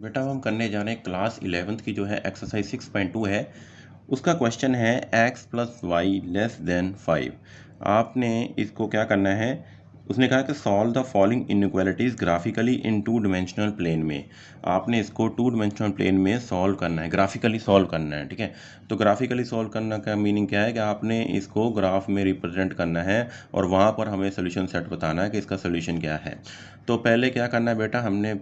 बेटा हम करने जा रहे हैं क्लास 11th की जो है एक्सरसाइज 6.2 है। उसका क्वेश्चन है x plus y less than 5। आपने इसको क्या करना है, उसने कहा कि solve the following inequalities graphically in two dimensional plane में। आपने इसको टू डिमेंशनल प्लेन में सॉल्व करना है, ग्राफिकली सॉल्व करना है। ठीक है, तो ग्राफिकली सॉल्व करना का मीनिंग क्या है कि आपने इसको ग्राफ में रिप्रेजेंट करना है और वहाँ पर हमें सोल्यूशन सेट बताना है कि इसका सोल्यूशन क्या है। तो पहले क्या करना है बेटा, हमने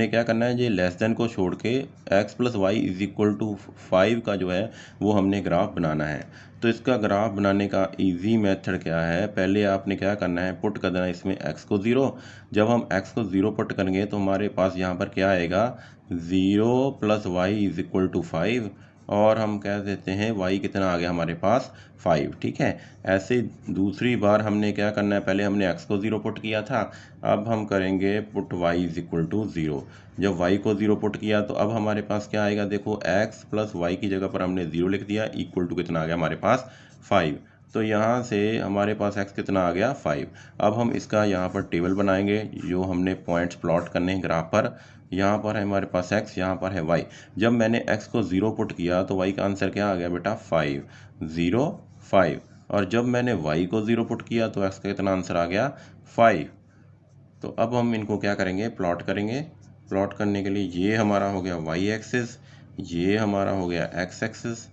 क्या करना है, ये लेस देन को छोड़ के x plus y is equal to 5 का जो है वो हमने ग्राफ बनाना है। तो इसका ग्राफ बनाने का इजी मेथड क्या है, पहले आपने क्या करना है, पुट कर देना इसमें x को 0। जब हम x को 0 पुट करेंगे तो हमारे पास यहाँ पर क्या आएगा, 0 plus y is equal to 5 और हम कह देते हैं y कितना आ गया हमारे पास 5। ठीक है, ऐसे दूसरी बार हमने क्या करना है, पहले हमने x को 0 पुट किया था, अब हम करेंगे put y is equal to 0। जब y को 0 पुट किया तो अब हमारे पास क्या आएगा, देखो x प्लस वाई की जगह पर हमने 0 लिख दिया, इक्वल टू कितना आ गया हमारे पास 5। तो यहाँ से हमारे पास x कितना आ गया 5। अब हम इसका यहाँ पर टेबल बनाएंगे, जो हमने पॉइंट्स प्लॉट करने हैं ग्राफ पर। यहाँ पर है हमारे पास x, यहाँ पर है y। जब मैंने x को 0 पुट किया तो y का आंसर क्या आ गया बेटा 5, 0 5। और जब मैंने y को 0 पुट किया तो x का कितना आंसर आ गया 5। तो अब हम इनको क्या करेंगे, प्लॉट करेंगे। प्लॉट करने के लिए ये हमारा हो गया y एक्सिस, ये हमारा हो गया x एक्सिस।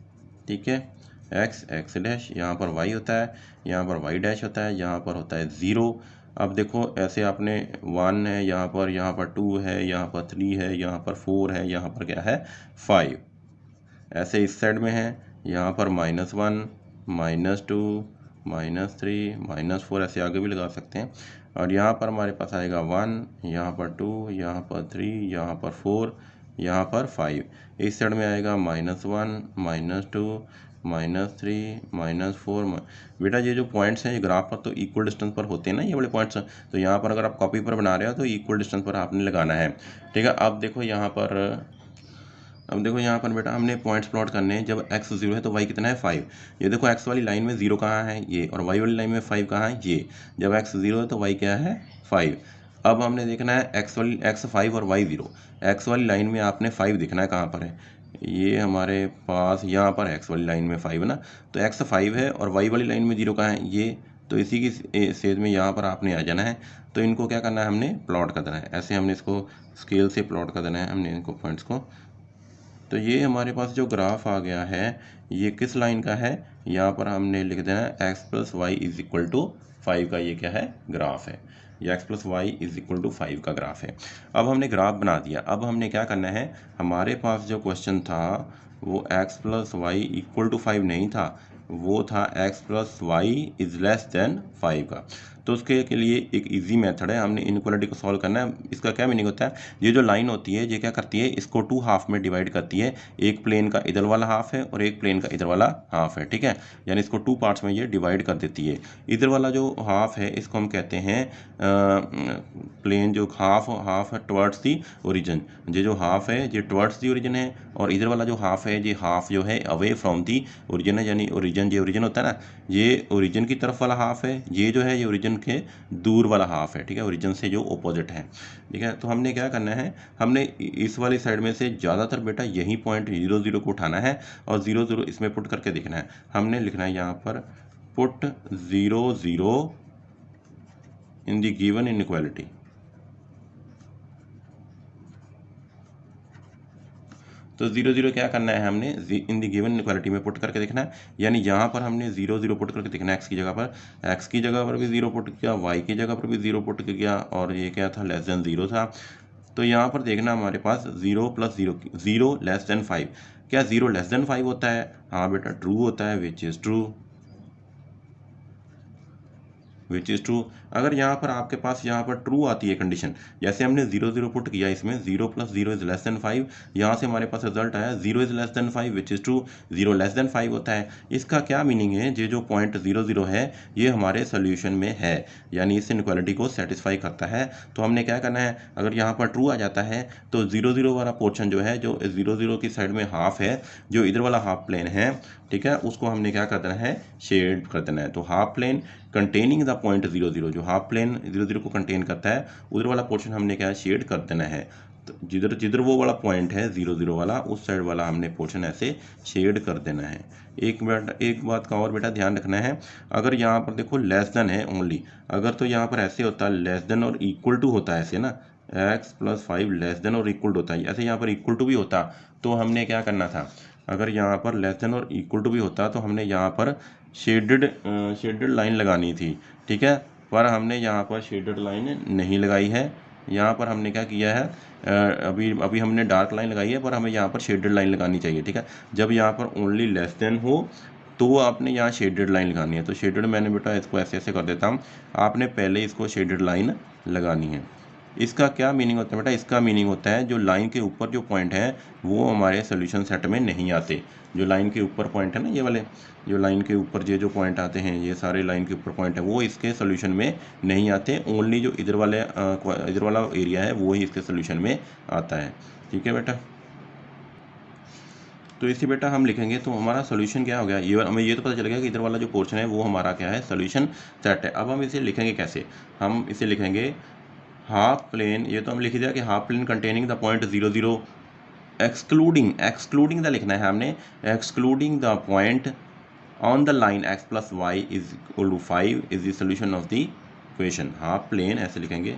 ठीक है, x डैश, यहाँ पर y होता है, यहाँ पर y डैश होता है, यहाँ पर होता है 0। अब देखो ऐसे आपने 1 है यहाँ पर 2 है, यहाँ पर 3 है, यहाँ पर 4 है, यहाँ पर क्या है 5। ऐसे इस साइड में है, यहाँ पर -1, -2, -3, -4, ऐसे आगे भी लगा सकते हैं। और यहाँ पर हमारे पास आएगा 1, यहाँ पर 2, यहाँ पर 3, यहाँ पर 4, यहाँ पर 5। इस साइड में आएगा -1, -2, -3, -4। बेटा ये जो पॉइंट्स हैं ये ग्राफ पर तो इक्वल डिस्टेंस पर होते हैं ना, ये बड़े पॉइंट्स। तो यहाँ पर अगर आप कॉपी पर बना रहे हो तो इक्वल डिस्टेंस पर आपने लगाना है। ठीक है, अब देखो यहाँ पर बेटा हमने पॉइंट्स प्लॉट करने हैं। जब x 0 है तो y कितना है 5। ये देखो x वाली लाइन में 0 कहाँ है, ये, और y वाली लाइन में 5 कहाँ है, ये। जब x 0 है तो y क्या है 5। अब हमने देखना है x 5 और y 0। x वाली लाइन में आपने 5 देखना है, कहाँ पर है, ये हमारे पास यहाँ पर x वाली लाइन में 5 है ना। तो x 5 है और y वाली लाइन में 0 कहाँ है, ये। तो इसी की सेज में यहाँ पर आपने आ जाना है। तो इनको क्या करना है, हमने प्लॉट कर देना है। ऐसे हमने इसको स्केल से प्लॉट कर देना है, हमने इनको पॉइंट्स को। तो ये हमारे पास जो ग्राफ आ गया है ये किस लाइन का है, यहाँ पर हमने लिख देना है x plus y is equal to 5 का ये क्या है ग्राफ है। ये x plus y is equal to 5 का ग्राफ है। अब हमने ग्राफ बना दिया, अब हमने क्या करना है, हमारे पास जो क्वेश्चन था वो x plus y equal to 5 नहीं था, वो था x plus y is less than 5 का। तो उसके के लिए एक इजी मेथड है, हमने इनइक्वालिटी को सॉल्व करना है। इसका क्या मीनिंग होता है, ये जो लाइन होती है ये क्या करती है, इसको 2 हाफ में डिवाइड करती है। एक प्लेन का इधर वाला हाफ है और एक प्लेन का इधर वाला हाफ है। ठीक है, यानी इसको 2 पार्ट्स में ये डिवाइड कर देती है। इधर वाला जो हाफ है इसको हम कहते हैं प्लेन, जो हाफ है टवर्ड्स दी ओरिजिन। ये जो हाफ है ये टवर्ड्स दी ओरिजिन है, और इधर वाला जो हाफ है ये हाफ जो है अवे फ्रॉम दी ओरिजिन है। यानी ओरिजिन, ये ओरिजिन होता है ना, ये ओरिजिन की तरफ वाला हाफ है, ये जो है ये ओरिजिन के दूर वाला हाफ है। ठीक है, ओरिजिन से जो ऑपोजिट है। ठीक है, तो हमने क्या करना है, हमने इस वाली साइड में से ज़्यादातर बेटा यही पॉइंट 0 0 को उठाना है और 0 0 इसमें पुट करके देखना है। हमने लिखना है यहाँ पर put 0 0 in the given inequality. तो 0 0 क्या करना है, हमने इन दी गिवन इनइक्वालिटी में पुट करके देखना है। यानी यहाँ पर हमने 0 0 पुट करके देखना है, x की जगह पर। x की जगह पर भी 0 पुट किया, y की जगह पर भी 0 पुट किया, और ये क्या था, लेस देन 0 था। तो यहाँ पर देखना हमारे पास 0 प्लस 0, 0 लेस देन 5। क्या 0 लेस देन 5 होता है, हाँ बेटा ट्रू होता है, विच इज़ ट्रू। अगर यहाँ पर आपके पास यहाँ पर ट्रू आती है कंडीशन, जैसे हमने 0 0 पुट किया, इसमें 0 प्लस 0 इज लेस देन 5, यहाँ से हमारे पास रिजल्ट आया 0 is less than 5 which is true. 0 less than 5 होता है। इसका क्या मीनिंग है, ये जो पॉइंट 0 0 है ये हमारे सोल्यूशन में है, यानी इस इनइक्वालिटी को सेटिस्फाई करता है। तो हमने क्या करना है, अगर यहाँ पर ट्रू आ जाता है तो 0 0 वाला पोर्शन जो है, जो 0 0 की साइड में हाफ है, जो इधर वाला हाफ प्लेन है, ठीक है, उसको हमने क्या कर देना है, शेड कर देना है। तो half plane containing the point 0 0, जो हाफ प्लेन 0 0 को कंटेन करता है उधर वाला पोर्शन हमने क्या शेड कर देना है। तो जिधर जिधर वो वाला पॉइंट है 0 0 वाला, उस साइड वाला हमने पोर्शन ऐसे शेड कर देना है। एक बात का और बेटा ध्यान रखना है, अगर यहाँ पर देखो लेस देन है ओनली, अगर तो यहाँ पर ऐसे होता है लेस देन और इक्वल टू होता है ऐसे ना, x+5 लेस देन और इक्वल टू होता है, ऐसे यहाँ पर इक्वल टू भी होता तो हमने क्या करना था, अगर यहाँ पर लेस देन और इक्वल टू भी होता तो हमने यहाँ पर शेडेड लाइन लगानी थी, ठीक है। पर हमने यहाँ पर शेडेड लाइन नहीं लगाई है, यहाँ पर हमने क्या किया है, अभी अभी हमने डार्क लाइन लगाई है, पर हमें यहाँ पर शेडेड लाइन लगानी चाहिए, ठीक है। जब यहाँ पर ओनली लेस देन हो तो आपने यहाँ शेडेड लाइन लगानी है। तो शेडेड मैंने बेटा इसको ऐसे ऐसे कर देता हूँ, आपने पहले इसको शेडेड लाइन लगानी है। इसका क्या मीनिंग होता है बेटा, इसका मीनिंग होता है जो लाइन के ऊपर जो पॉइंट है वो हमारे सोल्यूशन सेट में नहीं आते। जो लाइन के ऊपर पॉइंट है ना, ये वाले जो लाइन के ऊपर ये जो पॉइंट आते हैं, ये सारे लाइन के ऊपर पॉइंट है, वो इसके सोल्यूशन में नहीं आते। ओनली जो इधर वाला एरिया है वो ही इसके सोल्यूशन में आता है, ठीक है बेटा। तो इसे बेटा हम लिखेंगे तो हमारा सोल्यूशन क्या हो गया, ये हमें ये तो पता चल गया कि इधर वाला जो पोर्शन है वो हमारा क्या है, सोल्यूशन सेट है। अब हम इसे लिखेंगे कैसे, हम इसे लिखेंगे हाफ प्लेन, ये तो हम लिख दिया कि half plane containing the point 0 0, excluding the लिखना है हमने, excluding the point on the line x+y is equal to 5 is the solution of the equation. Half plane ऐसे लिखेंगे,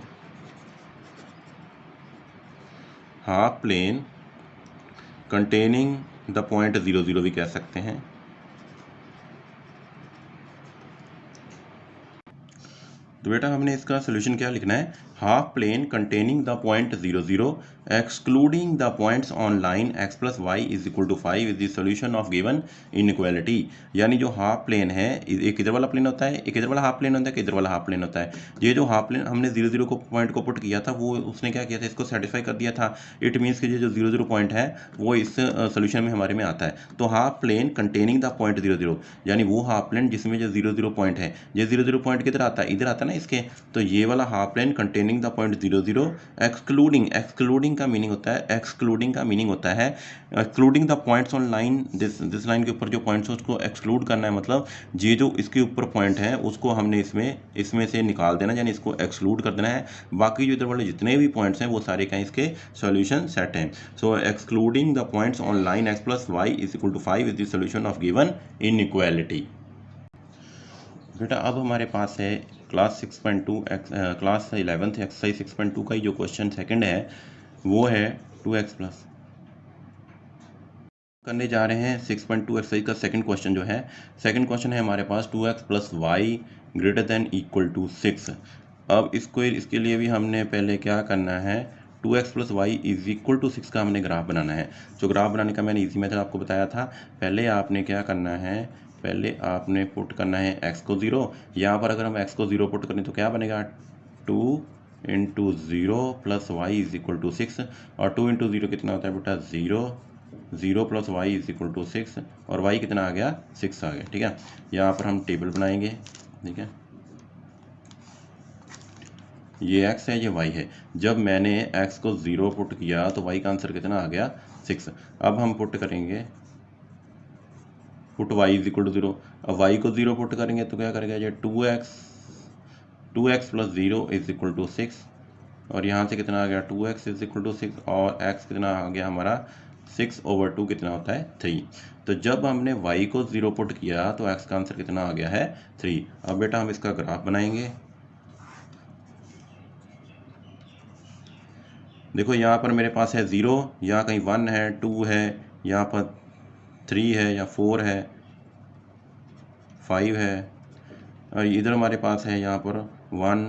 half plane containing the point 0 0 भी कह सकते हैं। तो बेटा हमने इसका सोल्यूशन क्या लिखना है, half plane containing the point 0 0 excluding the points on line x+y is equal to 5 is the solution of given inequality. यानी जो हाफ प्लेन है, एक इधर वाला प्लेन होता है, एक इधर वाला हाफ प्लेन होता है, एक इधर वाला हाफ प्लेन होता है। ये जो हाफ प्लेन हमने 0 0 को पॉइंट को पुट किया था, वो उसने क्या किया था, इसको सेटिस्फाई कर दिया था। इट मीन्स कि ये जो 0 0 पॉइंट है वो इस सोल्यूशन में हमारे में आता है। तो half plane containing the point 0 0, यानी वो हाफ प्लेन जिसमें जो 0 0 पॉइंट है, ये 0 0 पॉइंट किधर आता है, इधर आता है ना इसके। तो ये वाला half plane containing the point 0 0 excluding का मीनिंग होता है, excluding the points on line, this line के ऊपर जो पॉइंट्स है उसको एक्सक्लूड करना है। मतलब ये जो इसके ऊपर पॉइंट है उसको हमने इसमें से निकाल देना, यानी इसको एक्सक्लूड कर देना है। बाकी जो इधर वाले जितने भी पॉइंट्स हैं वो सारे क्या इसके सॉल्यूशन सेट हैं। So excluding the points on line x+y is equal to 5 is the solution of given inequality. बेटा अब हमारे पास है क्लास 6.2 क्लास 11th एक्सरसाइज 6.2 का ही जो क्वेश्चन सेकंड है वो है 2x प्लस, करने जा रहे हैं 6.2 एक्सरसाइज का सेकंड क्वेश्चन जो है। सेकंड क्वेश्चन है हमारे पास 2x plus y greater than equal to 6। अब इसके लिए भी हमने पहले क्या करना है, 2x plus y is equal to 6 का हमने ग्राफ बनाना है। जो ग्राफ बनाने का मैंने इजी मेथड आपको बताया था। पहले आपने क्या करना है, पहले आपने पुट करना है x को 0। यहाँ पर अगर हम x को 0 पुट करें तो क्या बनेगा, 2 into 0 plus y is equal to 6। और 2 इंटू 0 कितना होता है बेटा 0, 0 plus y is equal to 6, और वाई कितना आ गया 6 आ गया, ठीक है। यहाँ पर हम टेबल बनाएंगे, ठीक है। ये x है, ये y है। जब मैंने x को 0 पुट किया तो y का आंसर कितना आ गया 6। अब हम पुट करेंगे, put y is equal to 0। अब y को 0 पुट करेंगे तो क्या करेगा, ये 2x plus 0 is equal to 6, और यहाँ से कितना आ गया 2x इज इक्वल टू 6, और x कितना आ गया हमारा 6/2 कितना होता है 3। तो जब हमने y को 0 पुट किया तो x का आंसर कितना आ गया है 3। अब बेटा हम इसका ग्राफ बनाएंगे। देखो यहाँ पर मेरे पास है 0, यहाँ कहीं 1 है, 2 है, यहाँ पर 3 है, या 4 है, 5 है, और इधर हमारे पास है यहाँ पर 1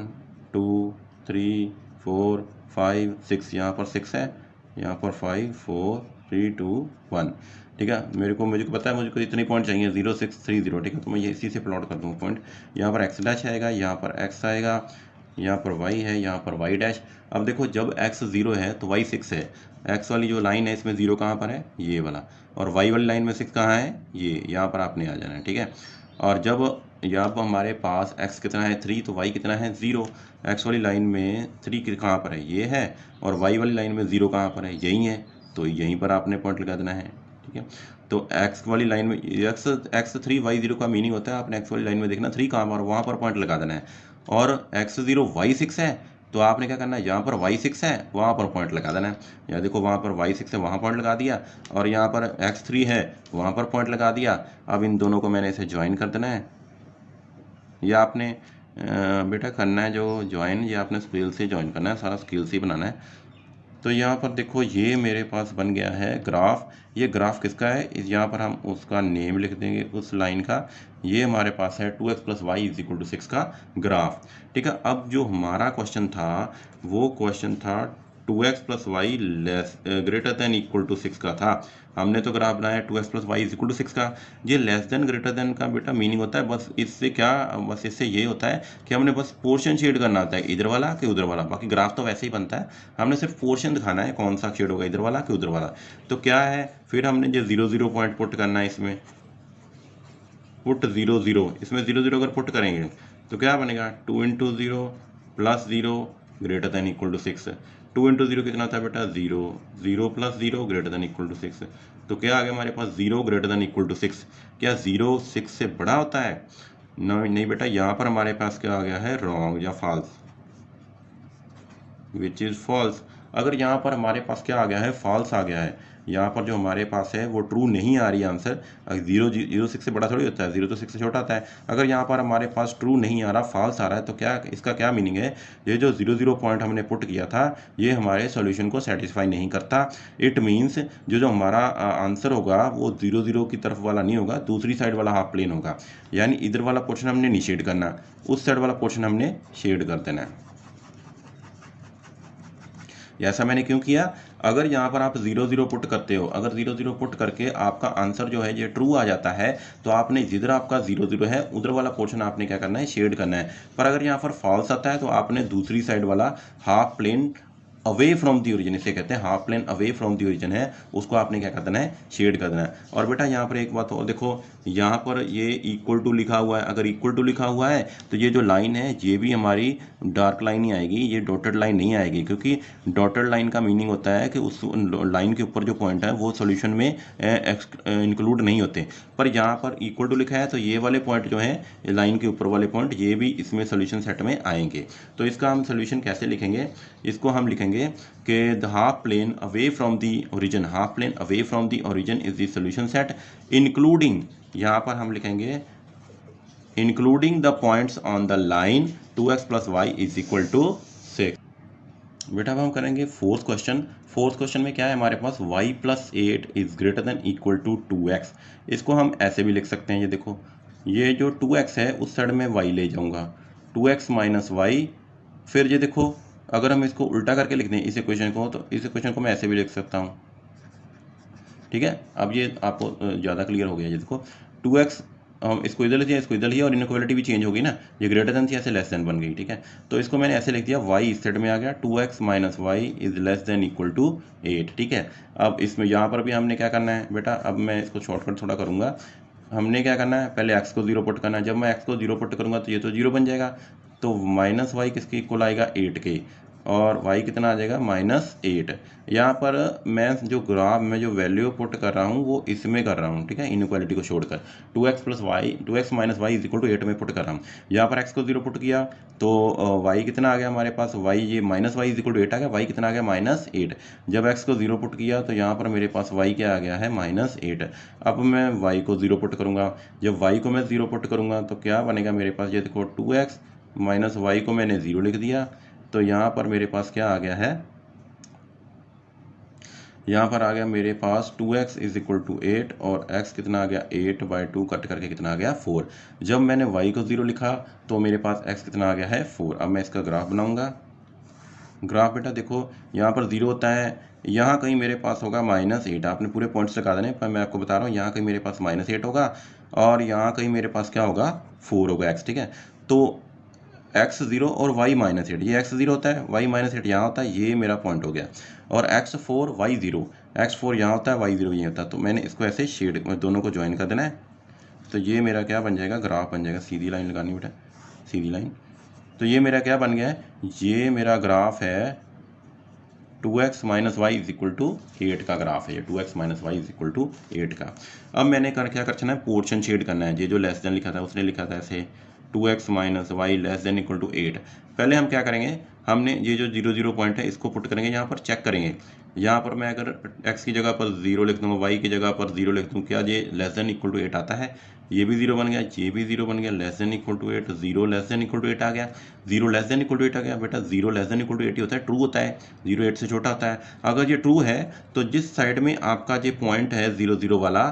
2 3 4 5 6, यहाँ पर 6 है, यहाँ पर 5 4 3 2 1, ठीक है। मुझे पता है मुझको इतने पॉइंट चाहिए 0 6 3 0, ठीक है। तो मैं ये इसी से प्लॉट कर दूँगा पॉइंट। यहाँ पर x डैश आएगा, यहाँ पर x आएगा, यहाँ पर y है, यहाँ पर y डैश। अब देखो जब x 0 है तो y 6 है। x वाली जो लाइन है इसमें 0 कहाँ पर है, ये वाला, और y वाली लाइन में 6 कहाँ है, ये यहाँ पर आपने आ जाना है, ठीक है। और जब यहाँ पर हमारे पास x कितना है 3, तो y कितना है 0। x वाली लाइन में 3 कहाँ पर है, ये है, और y वाली लाइन में 0 कहाँ पर है, यही है। तो यहीं पर आपने पॉइंट लगा देना है, ठीक है। तो x वाली लाइन में x3 y0 का मीनिंग होता है, आपने x वाली लाइन में देखना 3 कहाँ पर, वहाँ पर पॉइंट लगा देना है। और x0 y6 है तो आपने क्या करना है, यहाँ पर y6 है वहाँ पर पॉइंट लगा देना है। या देखो वहाँ पर y6 है वहाँ पॉइंट लगा दिया, और यहाँ पर x3 है वहाँ पर पॉइंट लगा दिया। अब इन दोनों को मैंने इसे ज्वाइन कर देना है। या आपने बेटा करना है जो ज्वाइन, ये आपने स्केल से ज्वाइन करना है, सारा स्केल से ही बनाना है। तो यहाँ पर देखो ये मेरे पास बन गया है ग्राफ। ये ग्राफ किसका है, यहाँ पर हम उसका नेम लिख देंगे उस लाइन का। ये हमारे पास है 2x + y = 6 का ग्राफ। ठीक है। अब जो हमारा क्वेश्चन था वो क्वेश्चन था 2x + y > 6 का था। हमने तो ग्राफ बनाया 2x + y = 6 का। ये लेस देन ग्रेटर देन का बेटा मीनिंग होता है बस इससे क्या, बस इससे ये होता है कि हमने बस पोर्शन शेड करना होता है, इधर वाला कि उधर वाला। बाकी ग्राफ तो वैसे ही बनता है, हमने सिर्फ पोर्शन दिखाना है कौन सा शेड होगा, इधर वाला कि उधर वाला। तो क्या है फिर हमने जो 0 0 पॉइंट पुट करना है, इसमें पुट 0 0, इसमें 0 0 अगर पुट करेंगे तो क्या बनेगा, 2 × 0 + 0 > 6। 2 × 0 कितना था बेटा 0, 0 + 0 > 6। तो क्या आ गया हमारे पास 0 > 6। क्या 0 6 से बड़ा होता है? नहीं बेटा, यहाँ पर हमारे पास क्या आ गया है, रॉन्ग या फॉल्स, विच इज़ फॉल्स। अगर यहाँ पर हमारे पास क्या आ गया है, फॉल्स आ गया है, यहाँ पर जो हमारे पास है वो ट्रू नहीं आ रही है आंसर। 0 6 से बड़ा थोड़ी होता है, 0 तो 6 से छोटा आता है। अगर यहाँ पर हमारे पास ट्रू नहीं आ रहा, फॉल्स आ रहा है, तो क्या इसका क्या मीनिंग है, ये जो 0 0 पॉइंट हमने पुट किया था ये हमारे सॉल्यूशन को सेटिस्फाई नहीं करता। इट मीन्स जो हमारा आंसर होगा वो 0 0 की तरफ वाला नहीं होगा, दूसरी साइड वाला हाफ प्लेन होगा। यानी इधर वाला पोर्शन हमने नहीं शेड करना, उस साइड वाला पोर्शन हमने शेड कर देना है। ऐसा मैंने क्यों किया, अगर यहाँ पर आप 0 0 पुट करते हो, अगर 0 0 पुट करके आपका आंसर जो है ये ट्रू आ जाता है, तो आपने जिधर आपका 0 0 है उधर वाला पोर्शन आपने क्या करना है, शेड करना है। पर अगर यहाँ पर फॉल्स आता है तो आपने दूसरी साइड वाला half plane away from the origin, इसे कहते हैं half plane away from the origin है, उसको आपने क्या कर देना है, शेड कर देना है। और बेटा यहाँ पर एक बात और देखो, यहाँ पर ये इक्वल टू लिखा हुआ है, अगर इक्वल टू लिखा हुआ है तो ये जो लाइन है ये भी हमारी डार्क लाइन ही आएगी, ये डॉटेड लाइन नहीं आएगी, क्योंकि डॉटेड लाइन का मीनिंग होता है कि उस लाइन के ऊपर जो पॉइंट है वो सॉल्यूशन में इंक्लूड नहीं होते। पर यहाँ पर इक्वल टू लिखा है तो ये वाले पॉइंट जो है लाइन के ऊपर वाले पॉइंट ये भी इसमें सोल्यूशन सेट में आएंगे। तो इसका हम सोल्यूशन कैसे लिखेंगे, इसको हम लिखेंगे कि the half plane away from the origin, half plane away from the origin is the solution set including, यहाँ पर हम लिखेंगे including the points on the line 2x + y = 6। बेटा अब हम करेंगे फोर्थ क्वेश्चन। फोर्थ क्वेश्चन में क्या है हमारे पास, y + 8 > 2x। इसको हम ऐसे भी लिख सकते हैं, ये देखो ये जो 2x है उस साइड में y ले जाऊंगा, 2x - y। फिर ये देखो अगर हम इसको उल्टा करके लिख दें इस इक्वेशन को, तो इस इक्वेशन को मैं ऐसे भी लिख सकता हूँ। ठीक है, अब ये आपको ज़्यादा क्लियर हो गया। ये देखो 2x हम इसको इधर लिया, इसको इधर लिया, और इनइक्वालिटी भी चेंज होगी ना, ये ग्रेटर देन थी ऐसे लेस देन बन गई। ठीक है, तो इसको मैंने ऐसे लिख दिया, y इस साइड में आ गया, 2x - y > 8। ठीक है, अब इसमें यहाँ पर भी हमने क्या करना है बेटा, अब मैं इसको शॉर्टकट थोड़ा करूँगा। हमने क्या करना है, पहले x को 0 पुट करना है। जब मैं x को 0 पुट करूँगा तो ये तो 0 बन जाएगा, तो -y किसके इक्वल आएगा, 8 के, और y कितना आ जाएगा, -8। यहाँ पर मैं जो ग्राफ में जो वैल्यू पुट कर रहा हूँ वो इसमें कर रहा हूँ। ठीक है, इनइक्वालिटी को छोड़कर 2x - y = 8 में पुट कर रहा हूँ। यहाँ पर x को 0 पुट किया तो y कितना आ गया हमारे पास, y ये -y = 8 आ गया, y कितना आ गया, -8। जब x को 0 पुट किया तो यहाँ पर मेरे पास y क्या आ गया है, -8। अब मैं y को 0 पुट करूँगा, जब y को मैं 0 पुट करूँगा तो क्या बनेगा मेरे पास, ये देखो 2x - y को मैंने 0 लिख दिया, तो यहाँ पर मेरे पास क्या आ गया है, यहाँ पर आ गया मेरे पास 2x = 8 और x कितना आ गया, 8/2 कट करके कितना आ गया, 4। जब मैंने y को 0 लिखा तो मेरे पास x कितना आ गया है, 4। अब मैं इसका ग्राफ बनाऊंगा। ग्राफ बेटा देखो यहाँ पर 0 होता है, यहाँ कहीं मेरे पास होगा -8। आपने पूरे पॉइंट्स लगा देने, पर मैं आपको बता रहा हूँ यहाँ कहीं मेरे पास -8 होगा, और यहाँ कहीं मेरे पास क्या होगा, 4 होगा x। ठीक है, तो x 0 और y -8, ये x 0 होता है, y -8 यहाँ होता है, ये मेरा पॉइंट हो गया। और x 4 y 0, x 4 यहाँ होता है, y 0 ये होता है। तो मैंने इसको ऐसे शेड दोनों को ज्वाइन कर देना है, तो ये मेरा क्या बन जाएगा, ग्राफ बन जाएगा। सीधी लाइन लगानी बेटा, सीधी लाइन। तो ये मेरा क्या बन गया है, ये मेरा ग्राफ है 2x minus y is equal to 8 का ग्राफ है ये, 2x minus y is equal to 8 का। अब मैंने क्या करना है, पोर्शन शेड करना है। ये जो लेस देन लिखा था उसने लिखा था ऐसे 2x minus y less than equal to 8। पहले हम क्या करेंगे, हमने ये जो 0 0 पॉइंट है इसको पुट करेंगे यहाँ पर, चेक करेंगे। यहाँ पर मैं अगर x की जगह पर 0 लिख दूँगा, y की जगह पर 0 लिख दूँ, क्या ये लेस देन इक्वल टू 8 आता है? ये भी 0 बन गया, ये भी 0 बन गया, less than equal to 8, 0 less than equal to 8 आ गया, 0 लेस देन इक्वल टू 8 आ गया। बेटा 0 लेस देन इक्वल टू 8 ही होता है, ट्रू होता है, 0 8 से छोटा होता है। अगर ये ट्रू है तो जिस साइड में आपका ये पॉइंट है 0 0 वाला,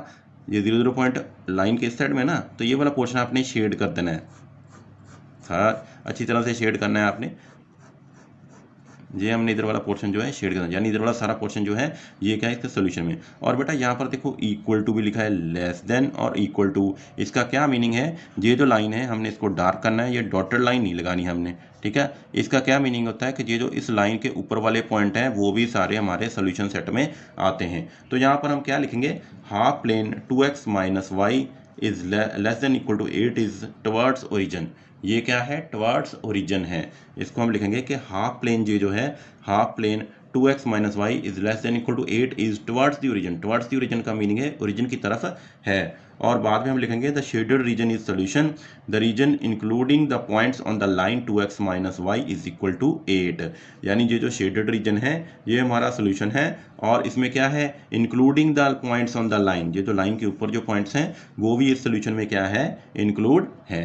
ये 0 0 पॉइंट लाइन के इस साइड में ना, तो ये वाला पोर्शन आपने शेड कर देना है, अच्छी तरह से शेड करना है आपने। ये हमने इधर वाला पोर्शन जो है शेड करना है, यानी इधर वाला सारा पोर्शन जो है ये क्या है इसके सोल्यूशन में। और बेटा यहाँ पर देखो इक्वल टू भी लिखा है, लेस देन और इक्वल टू, इसका क्या मीनिंग है? ये जो लाइन है हमने इसको डार्क करना है, ये डॉटेड लाइन नहीं लगानी हमने, ठीक है। इसका क्या मीनिंग होता है कि ये जो इस लाइन के ऊपर वाले पॉइंट हैं वो भी सारे हमारे सोल्यूशन सेट में आते हैं। तो यहाँ पर हम क्या लिखेंगे, half plane 2x minus y is less than equal to 8 is towards origin. ये क्या है? टवर्ड्स ओरिजिन है। इसको हम लिखेंगे कि हाफ प्लेन ये जो है, half plane 2x minus y is less than equal to 8 is towards the origin. Towards the origin का मीनिंग है ओरिजिन की तरफ है। और बाद में हम लिखेंगे the shaded region is solution, the region including the points on the line 2x minus y is equal to 8। यानी ये जो शेडेड रीजन है ये हमारा सोल्यूशन है, और इसमें क्या है, including the points on the line, ये जो लाइन के ऊपर जो पॉइंट्स हैं वो भी इस सोल्यूशन में क्या है, इंक्लूड है।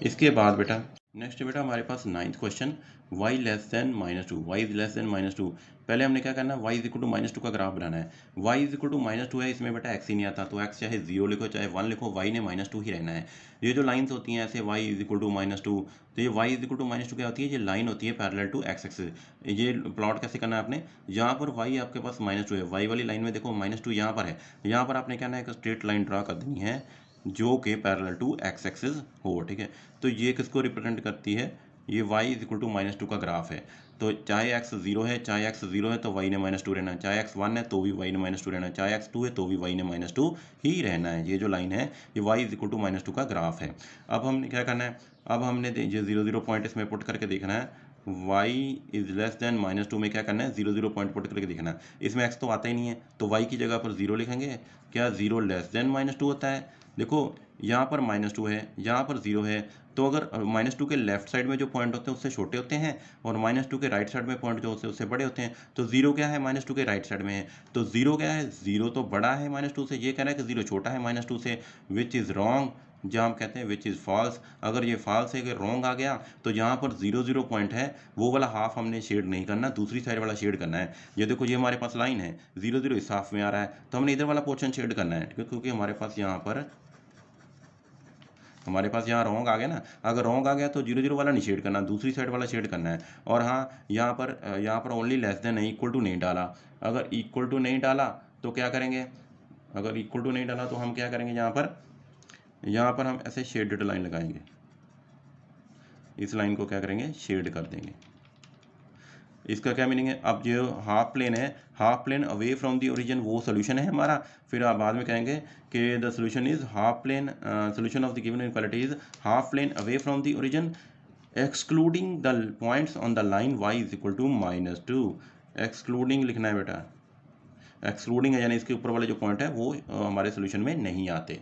इसके बाद बेटा नेक्स्ट बेटा हमारे पास 9th question, y less than -2, y is less then -2। पहले हमने क्या करना है, y इज इक्वल टू -2 का ग्राफ बनाना है। y इज इक्वल टू -2 है, इसमें बेटा x ही नहीं आता, तो x चाहे 0 लिखो चाहे 1 लिखो, y ने -2 ही रहना है। ये जो लाइंस होती हैं ऐसे y इज इक्वल टू -2, तो ये y इज इक्वल टू -2 क्या होती है, ये लाइन होती है पैरेलल टू x एक्सिस। ये प्लॉट कैसे करना है आपने, यहाँ पर y आपके पास -2 है, y वाली लाइन में देखो -2 यहाँ पर है, यहाँ पर आपने क्या है एक स्ट्रेट लाइन ड्रा कर देनी है जो कि पैरेलल टू x एक्सिस हो, ठीक है। तो ये किसको रिप्रेजेंट करती है, ये y इज इक्वल टू -2 का ग्राफ है। तो चाहे x 0 है, चाहे x 0 है तो y ने -2 रहना है, चाहे x 1 है तो भी y ने -2 रहना है, चाहे x 2 है तो भी y ने -2 ही रहना है। ये जो लाइन है ये y इज इक्वल टू -2 का ग्राफ है। अब हमने क्या करना है, अब हमने ये 0 0 पॉइंट इसमें पुट करके देखना है, y इज लेस देन -2 में क्या करना है, 0 0 पॉइंट पुट करके देखना है। इसमें x तो आता ही नहीं है तो y की जगह पर 0 लिखेंगे। क्या 0 लेस देन -2 होता है? देखो यहाँ पर -2 है, यहाँ पर 0 है, तो अगर -2 के लेफ्ट साइड में जो पॉइंट होते हैं उससे छोटे होते हैं और -2 के राइट साइड में पॉइंट जो होते हैं उससे बड़े होते हैं, तो 0 क्या है, -2 के राइट साइड में है, तो 0 क्या है, 0 तो बड़ा है -2 से, ये कह रहा है कि 0 छोटा है -2 से, विच इज़ रॉन्ग, जहाँ हम कहते हैं विच इज़ फॉल्स। अगर ये फॉल्स है कि रॉन्ग आ गया तो यहाँ पर 0 0 पॉइंट है वो वाला हाफ हमने शेड नहीं करना, दूसरी साइड वाला शेड करना है। ये देखो ये हमारे पास लाइन है, 0 0 इस हाफ में आ रहा है, तो हमने इधर वाला पोर्शन शेड करना है, क्योंकि हमारे पास यहाँ रॉन्ग आ गया ना। अगर रॉन्ग आ गया तो 0 0 वाला नहीं शेड करना, दूसरी साइड वाला शेड करना है। और हाँ यहाँ पर ओनली लेस देन है, इक्वल टू नहीं डाला। अगर इक्वल टू नहीं डाला तो क्या करेंगे, अगर इक्वल टू नहीं डाला तो हम क्या करेंगे, यहाँ पर हम ऐसे शेडेड लाइन लगाएंगे, इस लाइन को क्या करेंगे, शेड कर देंगे। इसका क्या मीनिंग है, अब जो हाफ प्लेन है, half plane away from the origin वो सोल्यूशन है हमारा। फिर आप बाद में कहेंगे कि the solution is half plane, solution of the given inequality is half plane away from the origin excluding the points on the line y is equal to -2। Excluding लिखना है बेटा, एक्सक्लूडिंग है यानी इसके ऊपर वाले जो पॉइंट है वो हमारे सोल्यूशन में नहीं आते।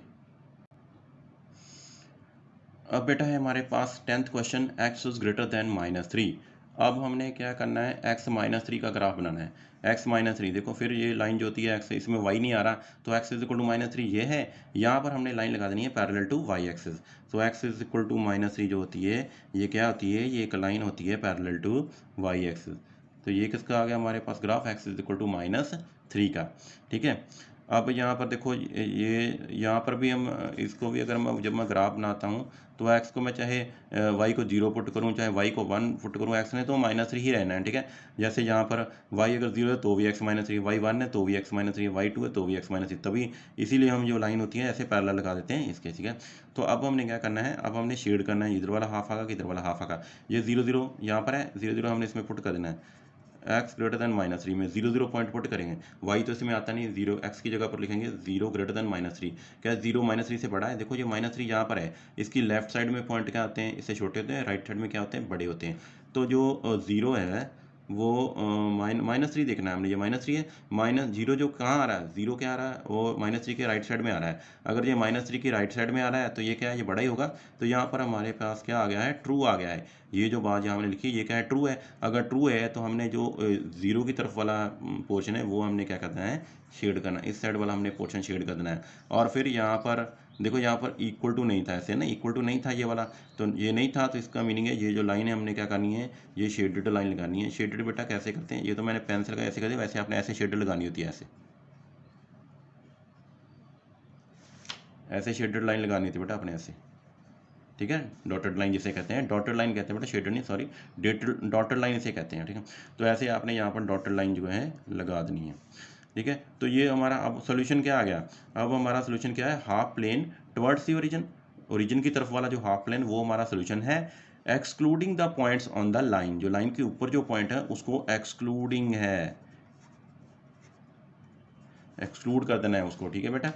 अब बेटा है हमारे पास 10th question, x is greater than -3। अब हमने क्या करना है, x -3 का ग्राफ बनाना है। x -3 देखो, फिर ये लाइन जो होती है x, इसमें y नहीं आ रहा तो x इज इक्वल टू -3 ये है, यहाँ पर हमने लाइन लगा देनी है पैरेलल टू y एक्सिस। तो x इज इक्वल टू -3 जो होती है ये क्या होती है, ये एक लाइन होती है पैरेलल टू y एक्सिस। तो ये किसका आ गया हमारे पास graph, x is equal to -3 का, ठीक है। अब यहाँ पर देखो ये यहाँ पर भी हम इसको भी अगर जब मैं ग्राफ बनाता हूँ तो x को मैं चाहे y को 0 पुट करूँ चाहे y को 1 पुट करूँ, x ने तो -3 ही रहना है, ठीक है। जैसे यहाँ पर y अगर 0 है तो भी x -3, y 1 है तो भी x -3, y 2 है तो भी x -3, तभी इसीलिए हम जो लाइन होती है ऐसे पैरेलल लगा देते हैं इसके, ठीक है। तो अब हमने क्या करना है, अब हमने शेड करना है, इधर वाला हाफ आगा कि इधर वाला हाफ आगा। ये 0 0 यहाँ पर है, 0 0 हमने इसमें पुट कर देना है, x ग्रेटर देन -3 में 0 0 पॉइंट पुट करेंगे, y तो इसमें आता नहीं, 0 x की जगह पर लिखेंगे 0 ग्रेटर देन -3। क्या 0 -3 से बड़ा है, देखो ये -3 यहाँ पर है, इसकी लेफ्ट साइड में पॉइंट क्या आते हैं, इससे छोटे होते हैं, राइट साइड में क्या होते हैं, बड़े होते हैं। तो जो 0 है वो -3 देखना है हमने, ये -3 है। माइनस जीरो जो कहाँ आ रहा है, जीरो क्या आ रहा है, वो -3 के राइट साइड में आ रहा है। अगर ये -3 की राइट साइड में आ रहा है तो ये क्या है, ये बड़ा ही होगा। तो यहाँ पर हमारे पास क्या आ गया है, ट्रू आ गया है। ये जो बात यहाँ हमने लिखी है ये क्या है, ट्रू है। अगर ट्रू है तो हमने जो जीरो की तरफ वाला पोर्शन है वो हमने क्या करना है, शेड करना है। इस साइड वाला हमने पोर्शन शेड कर देना है। और फिर यहाँ पर देखो, यहाँ पर इक्वल टू नहीं था, ऐसे ना, इक्वल टू नहीं था ये वाला, तो ये नहीं था, तो इसका मीनिंग है ये जो लाइन है हमने क्या करनी है, ये शेडेड लाइन लगानी है। शेडेड बेटा कैसे करते हैं, ये तो मैंने पेंसिल का ऐसे कर दिया, वैसे आपने ऐसे शेडेड लगानी होती है, ऐसे ऐसे शेडेड लाइन लगानी होती है बेटा अपने, ऐसे। ठीक है, डॉटेड लाइन जिसे कहते हैं, डॉटेड लाइन कहते हैं बेटा, शेडेड नहीं, सॉरी, डॉटेड लाइन इसे कहते हैं। ठीक है, तो ऐसे आपने यहाँ पर डॉटेड लाइन जो है लगा देनी है। ठीक है, तो ये हमारा अब सोल्यूशन क्या आ गया, अब हमारा सोल्यूशन क्या है, half plane towards the origin, origin की तरफ वाला जो हाफ प्लेन वो हमारा सोल्यूशन है। Excluding the points on the line, जो लाइन के ऊपर जो पॉइंट है उसको एक्सक्लूडिंग है, एक्सक्लूड कर देना है उसको। ठीक है बेटा।